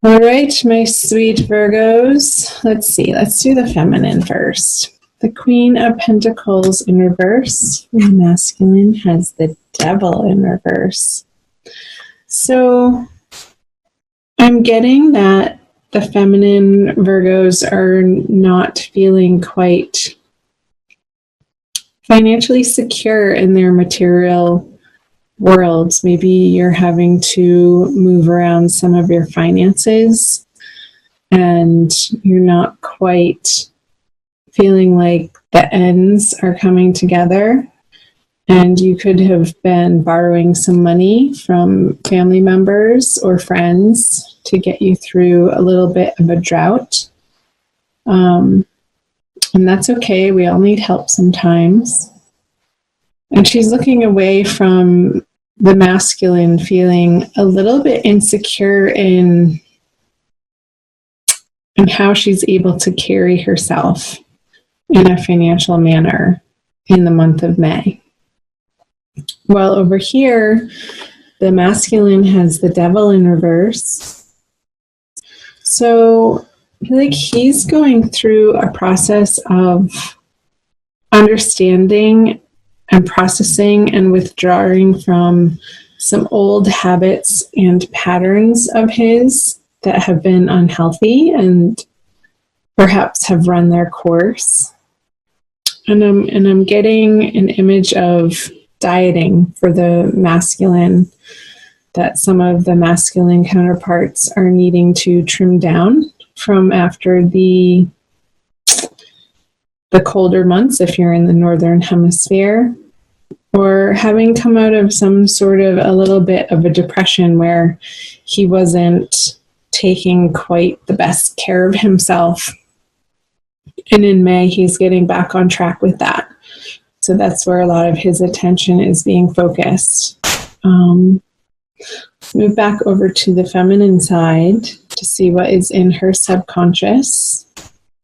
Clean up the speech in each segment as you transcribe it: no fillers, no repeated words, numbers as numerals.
All right, my sweet Virgos. Let's see. Let's do the feminine first. The Queen of Pentacles in reverse. And the masculine has the Devil in reverse. So I'm getting that the feminine Virgos are not feeling quite financially secure in their material worlds. Maybe you're having to move around some of your finances and you're not quite feeling like the ends are coming together, and you could have been borrowing some money from family members or friends to get you through a little bit of a drought. And that's okay. We all need help sometimes. And she's looking away from the masculine, feeling a little bit insecure in how she's able to carry herself in a financial manner in the month of May. Well, over here, the masculine has the Devil in reverse. So I feel like he's going through a process of understanding and processing and withdrawing from some old habits and patterns of his that have been unhealthy and perhaps have run their course. And I'm getting an image of dieting for the masculine, that some of the masculine counterparts are needing to trim down from after the colder months if you're in the northern hemisphere, or having come out of some sort of a little bit of a depression where he wasn't taking quite the best care of himself. And in May, he's getting back on track with that. So that's where a lot of his attention is being focused. Move back over to the feminine side to see what is in her subconscious.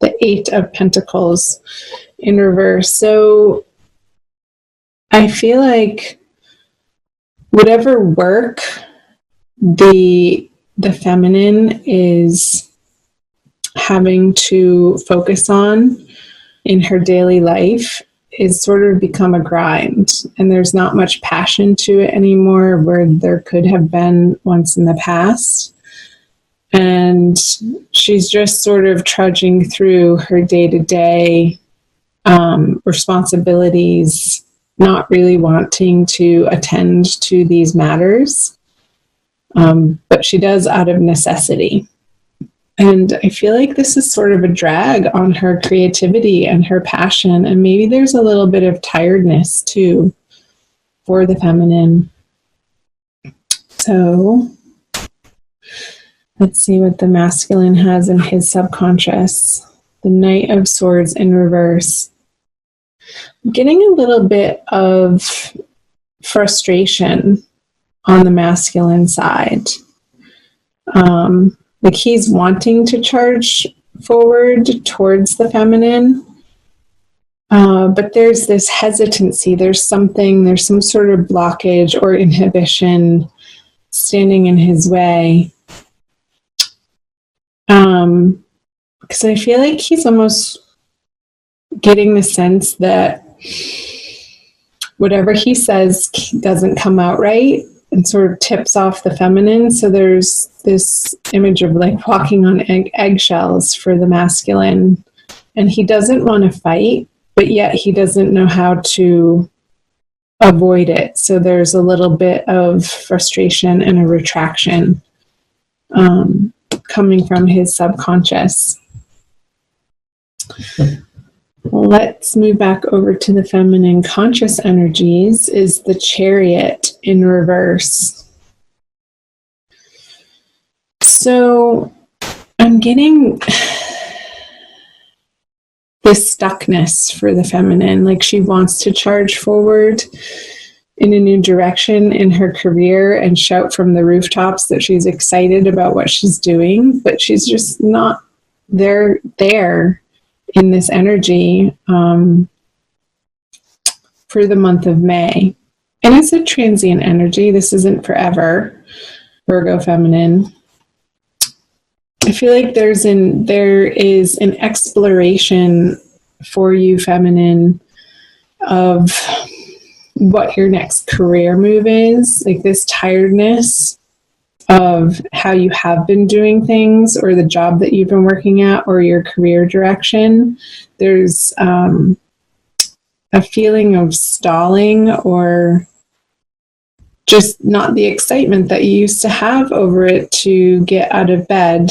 The Eight of Pentacles in reverse. So I feel like whatever work the feminine is having to focus on in her daily life is sort of become a grind, and there's not much passion to it anymore where there could have been once in the past. And she's just sort of trudging through her day-to-day responsibilities, not really wanting to attend to these matters, but she does out of necessity. And I feel like this is sort of a drag on her creativity and her passion, and maybe there's a little bit of tiredness too for the feminine. So let's see what the masculine has in his subconscious. The Knight of Swords in reverse. I'm getting a little bit of frustration on the masculine side. Like he's wanting to charge forward towards the feminine, but there's this hesitancy. There's some sort of blockage or inhibition standing in his way. Because I feel like he's almost getting the sense that whatever he says doesn't come out right and sort of tips off the feminine. So there's this image of like walking on eggshells for the masculine, and he doesn't want to fight, but yet he doesn't know how to avoid it. So there's a little bit of frustration and a retraction coming from his subconscious. Let's move back over to the feminine conscious energies. Is the Chariot in reverse. So I'm getting this stuckness for the feminine, like she wants to charge forward in a new direction in her career and shout from the rooftops that she's excited about what she's doing, but she's just not there in this energy for the month of May. And it's a transient energy. This isn't forever, Virgo feminine. I feel like there is an exploration for you, feminine, of what your next career move is, like this tiredness of how you have been doing things, or the job that you've been working at, or your career direction. There's a feeling of stalling, or just not the excitement that you used to have over it to get out of bed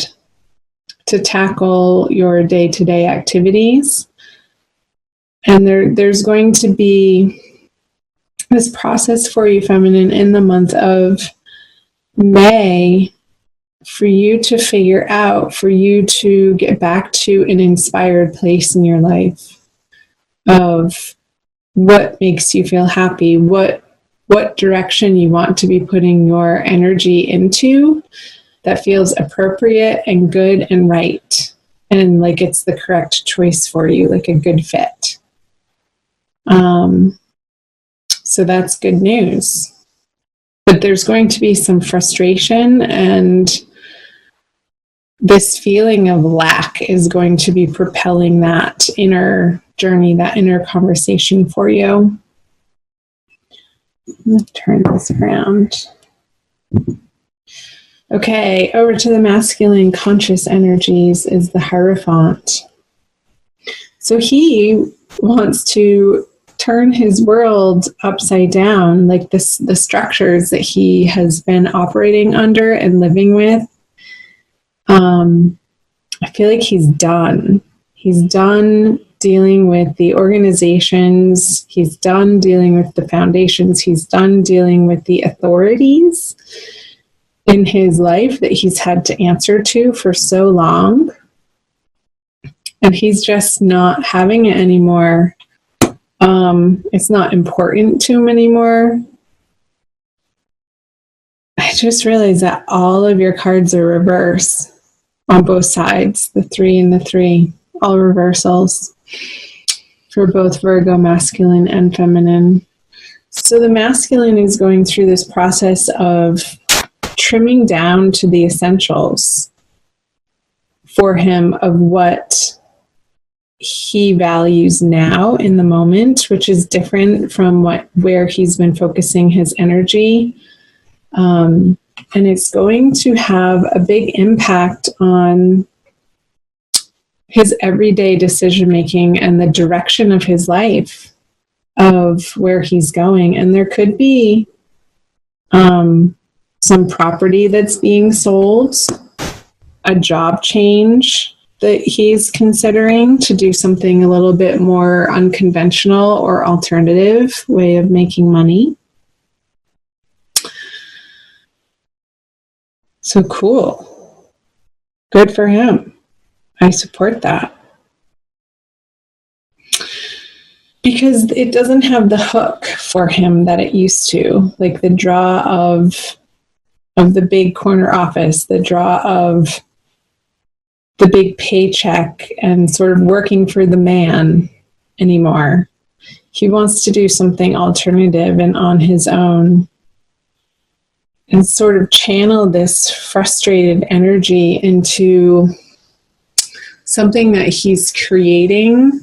to tackle your day-to-day activities. And there's going to be this process for you, feminine, in the month of May, for you to figure out, for you to get back to an inspired place in your life of what makes you feel happy, what direction you want to be putting your energy into that feels appropriate and good and right, and like it's the correct choice for you, like a good fit. So that's good news. But there's going to be some frustration, and this feeling of lack is going to be propelling that inner journey, that inner conversation for you. Let's turn this around. Okay, over to the masculine conscious energies is the Hierophant. So he wants to turn his world upside down, like the structures that he has been operating under and living with. I feel like he's done. He's done dealing with the organizations. He's done dealing with the foundations. He's done dealing with the authorities in his life that he's had to answer to for so long. And he's just not having it anymore. It's not important to him anymore. I just realized that all of your cards are reverse on both sides, the 3 and the 3, all reversals for both Virgo masculine and feminine. So the masculine is going through this process of trimming down to the essentials for him of what he values now in the moment, which is different from where he's been focusing his energy. And it's going to have a big impact on his everyday decision making and the direction of his life, of where he's going. And there could be some property that's being sold, a job change that he's considering to do something a little bit more unconventional or alternative way of making money. So cool. Good for him. I support that. Because it doesn't have the hook for him that it used to, like the draw of the big corner office, the draw of the big paycheck and sort of working for the man anymore. He wants to do something alternative and on his own, and sort of channel this frustrated energy into something that he's creating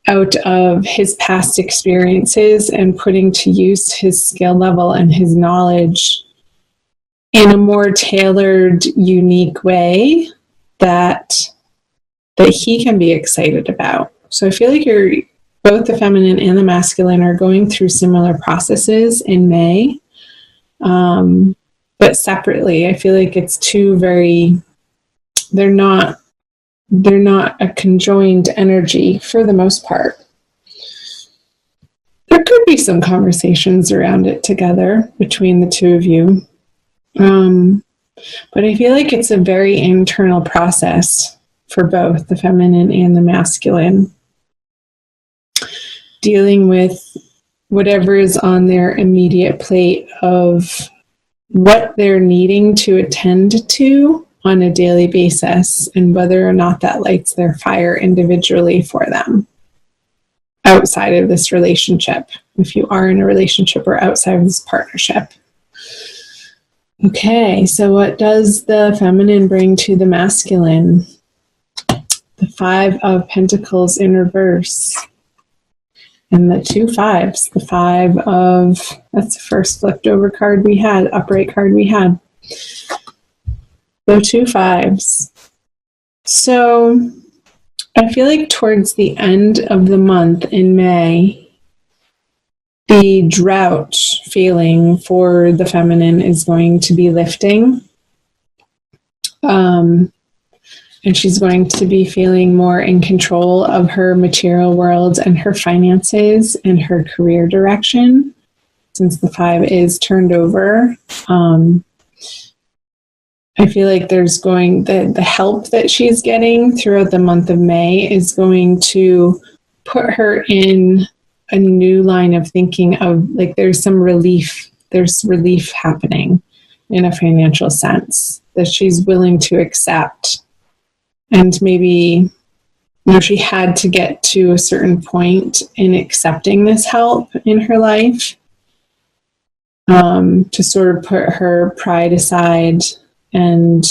out of his past experiences and putting to use his skill level and his knowledge in a more tailored, unique way that he can be excited about. So I feel like both the feminine and the masculine are going through similar processes in May, but separately. I feel like it's they're not a conjoined energy for the most part. There could be some conversations around it together between the two of you. But I feel like it's a very internal process for both the feminine and the masculine, dealing with whatever is on their immediate plate of what they're needing to attend to on a daily basis, and whether or not that lights their fire individually for them outside of this relationship, if you are in a relationship, or outside of this partnership. Okay, so what does the feminine bring to the masculine? The Five of Pentacles in reverse. And the two fives. The Five of, that's the first flipped over card we had, upright card we had. The two fives. So I feel like towards the end of the month in May, the drought feeling for the feminine is going to be lifting. And she's going to be feeling more in control of her material world and her finances and her career direction, since the five is turned over. I feel like there's the help that she's getting throughout the month of May is going to put her in a new line of thinking of, like, there's relief happening in a financial sense that she's willing to accept. And maybe, she had to get to a certain point in accepting this help in her life, to sort of put her pride aside and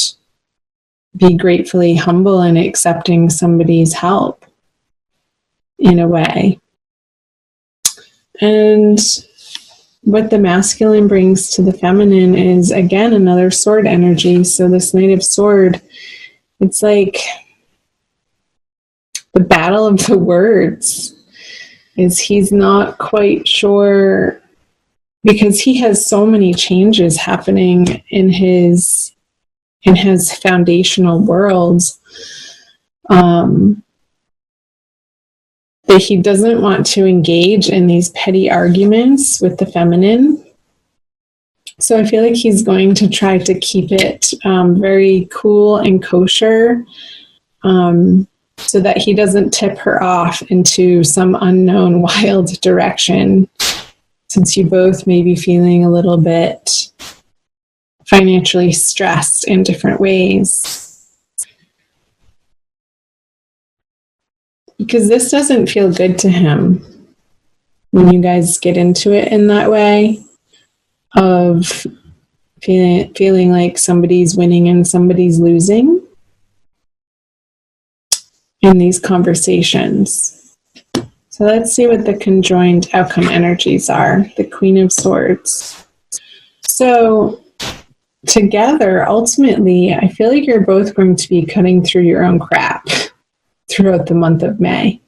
be gratefully humble in accepting somebody's help in a way. And what the masculine brings to the feminine is, again, another sword energy. So this Knight of Sword, it's like the battle of the words. Is he's not quite sure, because he has so many changes happening in his foundational worlds, that he doesn't want to engage in these petty arguments with the feminine. So I feel like he's going to try to keep it very cool and kosher, so that he doesn't tip her off into some unknown wild direction, since you both may be feeling a little bit financially stressed in different ways. Because this doesn't feel good to him when you guys get into it in that way of feeling like somebody's winning and somebody's losing in these conversations. So let's see what the conjoined outcome energies are. The Queen of Swords. So together, ultimately, I feel like you're both going to be cutting through your own crap throughout the month of May.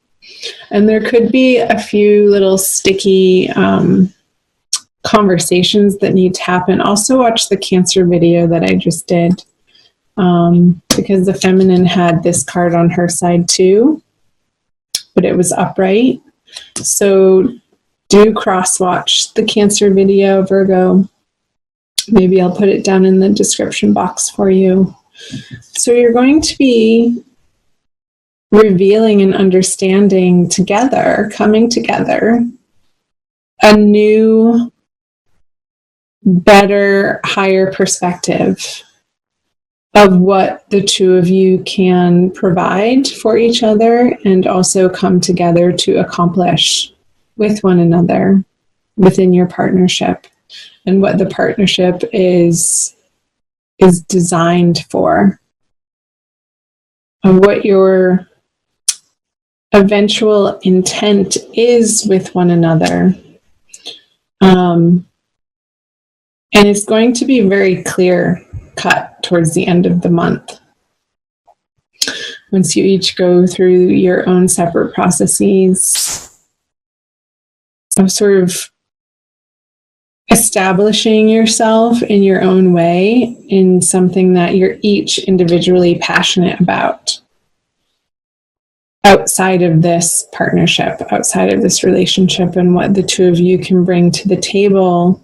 And there could be a few little sticky conversations that need to happen. Also watch the Cancer video that I just did, because the feminine had this card on her side too, but it was upright. So do cross-watch the Cancer video, Virgo. Maybe I'll put it down in the description box for you. So you're going to be revealing and understanding together, coming together, a new, better, higher perspective of what the two of you can provide for each other and also come together to accomplish with one another within your partnership, and what the partnership is designed for, and what your eventual intent is with one another. And it's going to be very clear cut towards the end of the month, once you each go through your own separate processes of sort of establishing yourself in your own way in something that you're each individually passionate about, outside of this partnership, outside of this relationship, and what the two of you can bring to the table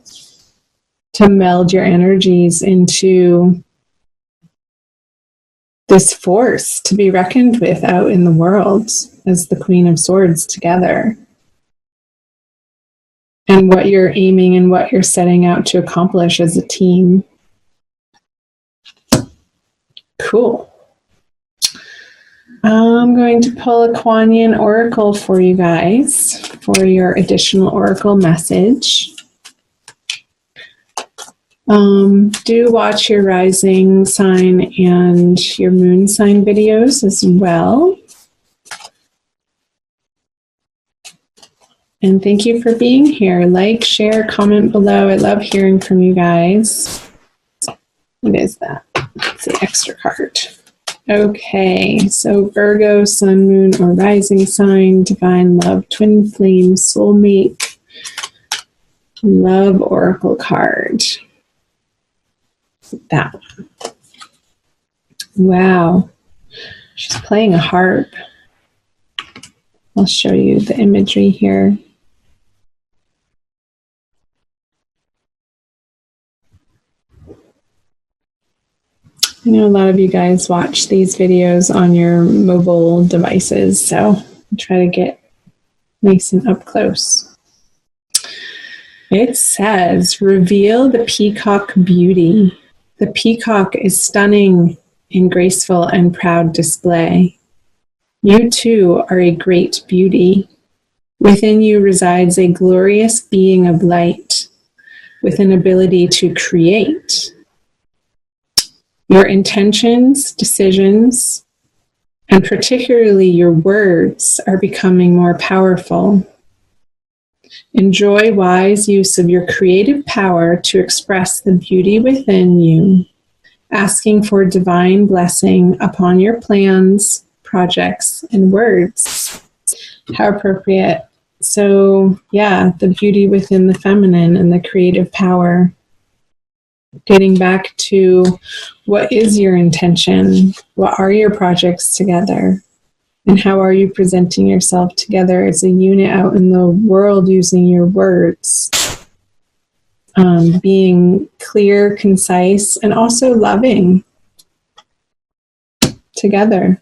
to meld your energies into this force to be reckoned with out in the world as the Queen of Swords together. And what you're aiming and what you're setting out to accomplish as a team. Cool. I'm going to pull a Kuan Yin Oracle for you guys for your additional Oracle message. Do watch your rising sign and your moon sign videos as well. And thank you for being here. Like, share, comment below. I love hearing from you guys. What is that? It's an extra card. Okay, so Virgo, sun, moon, or rising sign, divine love, twin flame, soulmate, love oracle card. That one. Wow. She's playing a harp. I'll show you the imagery here. I know a lot of you guys watch these videos on your mobile devices, so I'll try to get nice and up close. It says, reveal the peacock beauty. The peacock is stunning in graceful and proud display. You too are a great beauty. Within you resides a glorious being of light with an ability to create. Your intentions, decisions, and particularly your words are becoming more powerful. Enjoy wise use of your creative power to express the beauty within you, asking for divine blessing upon your plans, projects, and words. How appropriate. So, yeah, the beauty within the feminine and the creative power. Getting back to what is your intention? What are your projects together? And how are you presenting yourself together as a unit out in the world using your words? Being clear, concise, and also loving together.